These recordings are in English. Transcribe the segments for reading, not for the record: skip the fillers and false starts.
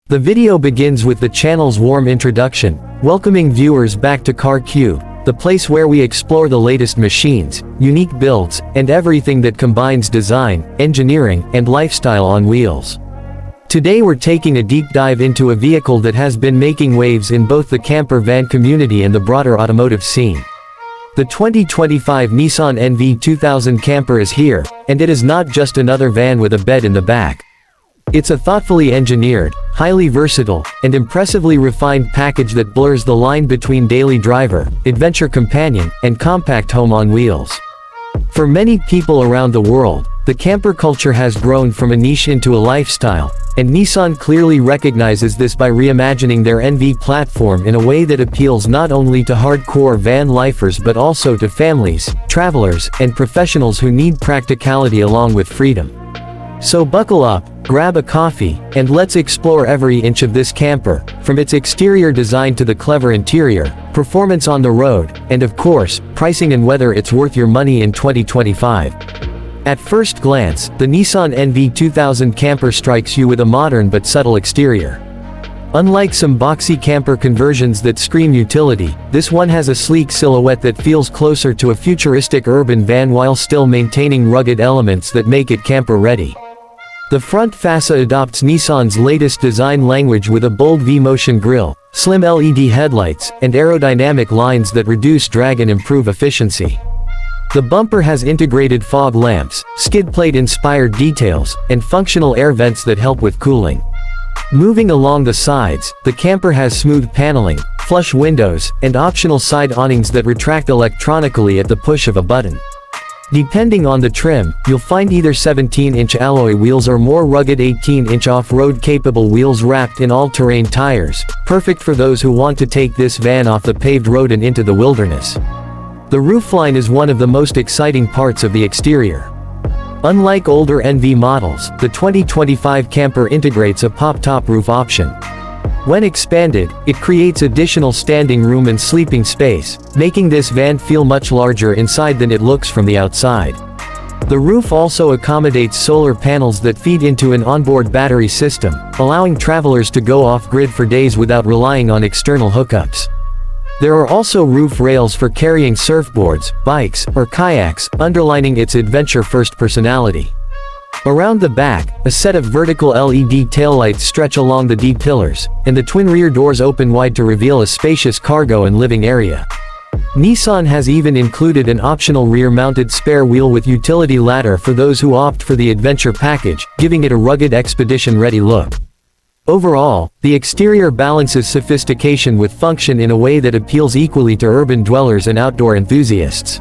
The video begins with the channel's warm introduction, welcoming viewers back to Car Q, the place where we explore the latest machines, unique builds, and everything that combines design, engineering, and lifestyle on wheels. Today we're taking a deep dive into a vehicle that has been making waves in both the camper van community and the broader automotive scene. The 2025 Nissan NV2000 Camper is here, and it is not just another van with a bed in the back. It's a thoughtfully engineered, highly versatile, and impressively refined package that blurs the line between daily driver, adventure companion, and compact home on wheels. For many people around the world, the camper culture has grown from a niche into a lifestyle, and Nissan clearly recognizes this by reimagining their NV platform in a way that appeals not only to hardcore van lifers but also to families, travelers, and professionals who need practicality along with freedom. So buckle up, grab a coffee, and let's explore every inch of this camper, from its exterior design to the clever interior, performance on the road, and of course, pricing and whether it's worth your money in 2025. At first glance, the Nissan NV2000 Camper strikes you with a modern but subtle exterior. Unlike some boxy camper conversions that scream utility, this one has a sleek silhouette that feels closer to a futuristic urban van while still maintaining rugged elements that make it camper-ready. The front fascia adopts Nissan's latest design language with a bold V-motion grille, slim LED headlights, and aerodynamic lines that reduce drag and improve efficiency. The bumper has integrated fog lamps, skid plate-inspired details, and functional air vents that help with cooling. Moving along the sides, the camper has smooth paneling, flush windows, and optional side awnings that retract electronically at the push of a button. Depending on the trim, you'll find either 17-inch alloy wheels or more rugged 18-inch off-road capable wheels wrapped in all-terrain tires, perfect for those who want to take this van off the paved road and into the wilderness. The roofline is one of the most exciting parts of the exterior. Unlike older NV models, the 2025 Camper integrates a pop-top roof option. When expanded, it creates additional standing room and sleeping space, making this van feel much larger inside than it looks from the outside. The roof also accommodates solar panels that feed into an onboard battery system, allowing travelers to go off-grid for days without relying on external hookups. There are also roof rails for carrying surfboards, bikes, or kayaks, underlining its adventure-first personality. Around the back, a set of vertical LED taillights stretch along the D pillars, and the twin rear doors open wide to reveal a spacious cargo and living area. Nissan has even included an optional rear-mounted spare wheel with utility ladder for those who opt for the adventure package, giving it a rugged expedition-ready look. Overall, the exterior balances sophistication with function in a way that appeals equally to urban dwellers and outdoor enthusiasts.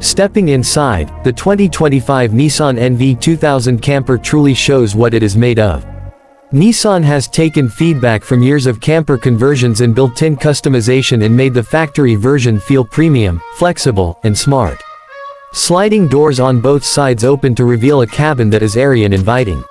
Stepping inside, the 2025 Nissan NV2000 Camper truly shows what it is made of. Nissan has taken feedback from years of camper conversions and built-in customization and made the factory version feel premium, flexible, and smart. Sliding doors on both sides open to reveal a cabin that is airy and inviting.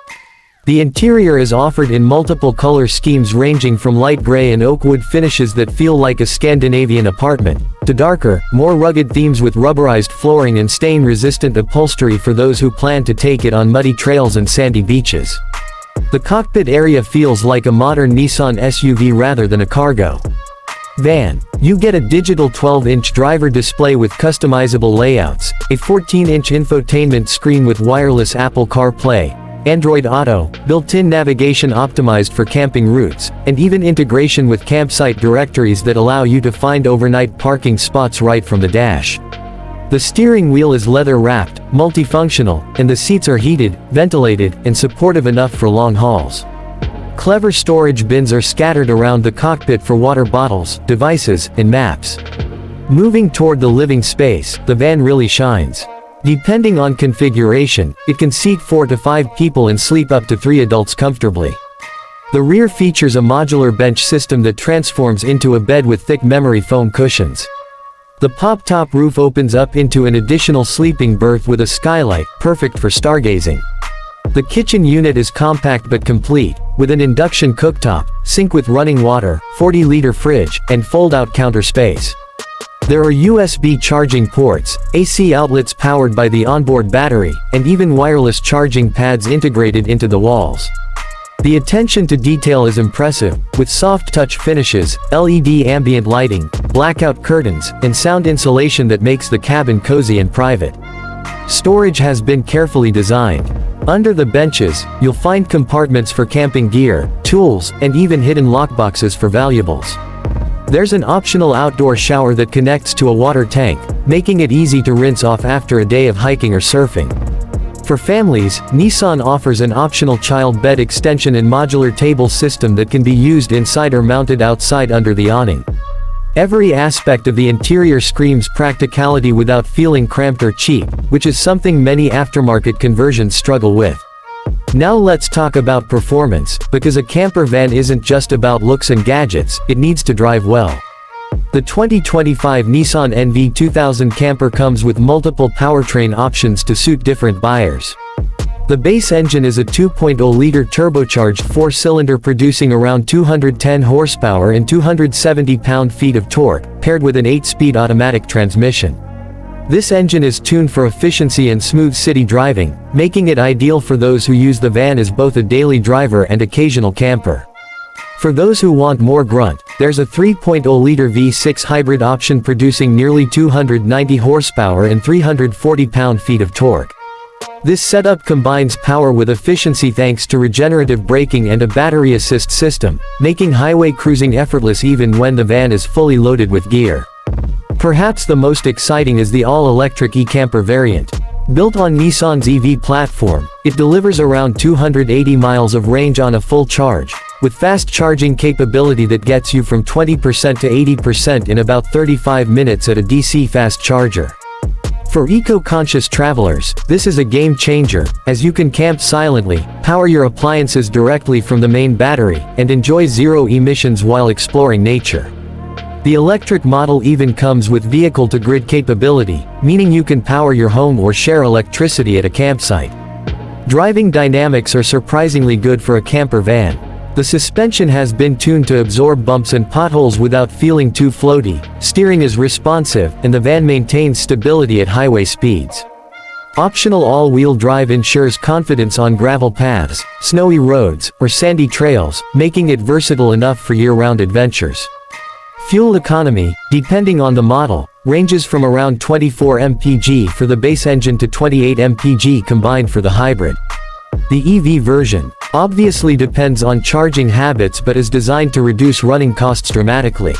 The interior is offered in multiple color schemes ranging from light gray and oak wood finishes that feel like a Scandinavian apartment, to darker, more rugged themes with rubberized flooring and stain-resistant upholstery for those who plan to take it on muddy trails and sandy beaches. The cockpit area feels like a modern Nissan SUV rather than a cargo van. You get a digital 12-inch driver display with customizable layouts, a 14-inch infotainment screen with wireless Apple CarPlay, Android Auto, built-in navigation optimized for camping routes, and even integration with campsite directories that allow you to find overnight parking spots right from the dash. The steering wheel is leather-wrapped, multifunctional, and the seats are heated, ventilated, and supportive enough for long hauls. Clever storage bins are scattered around the cockpit for water bottles, devices, and maps. Moving toward the living space, the van really shines. Depending on configuration, it can seat 4 to 5 people and sleep up to 3 adults comfortably. The rear features a modular bench system that transforms into a bed with thick memory foam cushions. The pop-top roof opens up into an additional sleeping berth with a skylight, perfect for stargazing. The kitchen unit is compact but complete, with an induction cooktop, sink with running water, 40-liter fridge, and fold-out counter space. There are USB charging ports, AC outlets powered by the onboard battery, and even wireless charging pads integrated into the walls. The attention to detail is impressive, with soft touch finishes, LED ambient lighting, blackout curtains, and sound insulation that makes the cabin cozy and private. Storage has been carefully designed. Under the benches, you'll find compartments for camping gear, tools, and even hidden lockboxes for valuables. There's an optional outdoor shower that connects to a water tank, making it easy to rinse off after a day of hiking or surfing. For families, Nissan offers an optional child bed extension and modular table system that can be used inside or mounted outside under the awning. Every aspect of the interior screams practicality without feeling cramped or cheap, which is something many aftermarket conversions struggle with. Now let's talk about performance, because a camper van isn't just about looks and gadgets, it needs to drive well. The 2025 Nissan NV2000 Camper comes with multiple powertrain options to suit different buyers. The base engine is a 2.0-liter turbocharged 4-cylinder producing around 210 horsepower and 270 pound-feet of torque, paired with an 8-speed automatic transmission. This engine is tuned for efficiency and smooth city driving, making it ideal for those who use the van as both a daily driver and occasional camper. For those who want more grunt, there's a 3.0-liter V6 hybrid option producing nearly 290 horsepower and 340 pound-feet of torque. This setup combines power with efficiency thanks to regenerative braking and a battery assist system, making highway cruising effortless even when the van is fully loaded with gear. Perhaps the most exciting is the all-electric e-Camper variant. Built on Nissan's EV platform, it delivers around 280 miles of range on a full charge, with fast charging capability that gets you from 20% to 80% in about 35 minutes at a DC fast charger. For eco-conscious travelers, this is a game changer, as you can camp silently, power your appliances directly from the main battery, and enjoy zero emissions while exploring nature. The electric model even comes with vehicle-to-grid capability, meaning you can power your home or share electricity at a campsite. Driving dynamics are surprisingly good for a camper van. The suspension has been tuned to absorb bumps and potholes without feeling too floaty, steering is responsive, and the van maintains stability at highway speeds. Optional all-wheel drive ensures confidence on gravel paths, snowy roads, or sandy trails, making it versatile enough for year-round adventures. Fuel economy, depending on the model, ranges from around 24 mpg for the base engine to 28 mpg combined for the hybrid. The EV version obviously depends on charging habits but is designed to reduce running costs dramatically.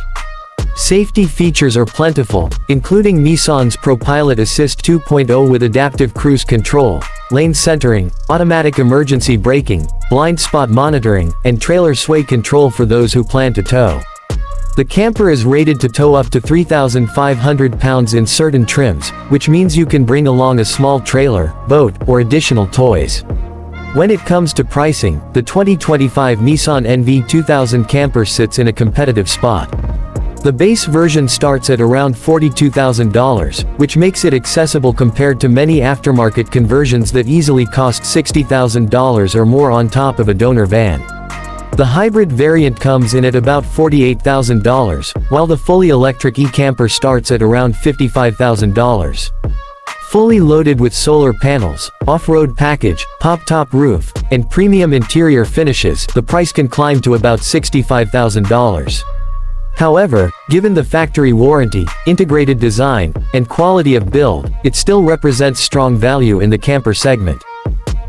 Safety features are plentiful, including Nissan's ProPilot Assist 2.0 with adaptive cruise control, lane centering, automatic emergency braking, blind spot monitoring, and trailer sway control for those who plan to tow. The camper is rated to tow up to 3,500 pounds in certain trims, which means you can bring along a small trailer, boat, or additional toys. When it comes to pricing, the 2025 Nissan NV2000 Camper sits in a competitive spot. The base version starts at around $42,000, which makes it accessible compared to many aftermarket conversions that easily cost $60,000 or more on top of a donor van. The hybrid variant comes in at about $48,000, while the fully electric e-Camper starts at around $55,000. Fully loaded with solar panels, off-road package, pop-top roof, and premium interior finishes, the price can climb to about $65,000. However, given the factory warranty, integrated design, and quality of build, it still represents strong value in the camper segment.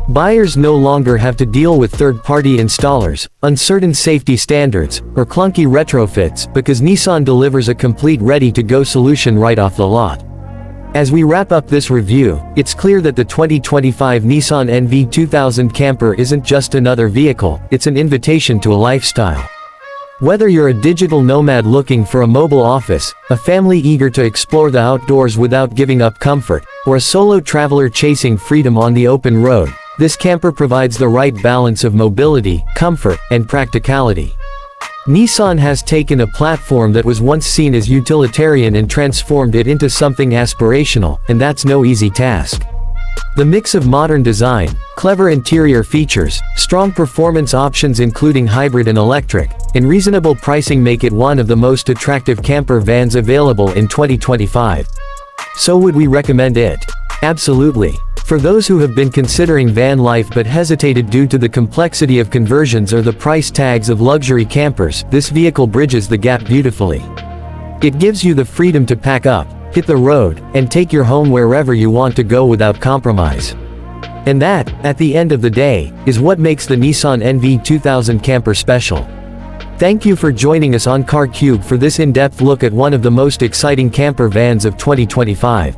Buyers no longer have to deal with third-party installers, uncertain safety standards, or clunky retrofits because Nissan delivers a complete ready-to-go solution right off the lot. As we wrap up this review, it's clear that the 2025 Nissan NV2000 Camper isn't just another vehicle, it's an invitation to a lifestyle. Whether you're a digital nomad looking for a mobile office, a family eager to explore the outdoors without giving up comfort, or a solo traveler chasing freedom on the open road, this camper provides the right balance of mobility, comfort, and practicality. Nissan has taken a platform that was once seen as utilitarian and transformed it into something aspirational, and that's no easy task. The mix of modern design, clever interior features, strong performance options including hybrid and electric, and reasonable pricing make it one of the most attractive camper vans available in 2025. So would we recommend it? Absolutely. For those who have been considering van life but hesitated due to the complexity of conversions or the price tags of luxury campers, this vehicle bridges the gap beautifully. It gives you the freedom to pack up, hit the road, and take your home wherever you want to go without compromise. And that, at the end of the day, is what makes the Nissan NV2000 Camper special. Thank you for joining us on CarCube for this in-depth look at one of the most exciting camper vans of 2025.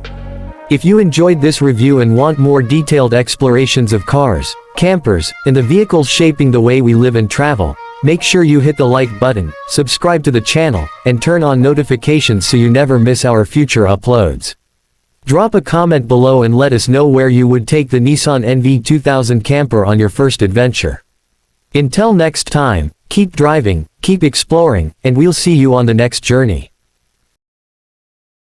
If you enjoyed this review and want more detailed explorations of cars, campers, and the vehicles shaping the way we live and travel, make sure you hit the like button, subscribe to the channel, and turn on notifications so you never miss our future uploads. Drop a comment below and let us know where you would take the Nissan NV2000 Camper on your first adventure. Until next time, keep driving, keep exploring, and we'll see you on the next journey.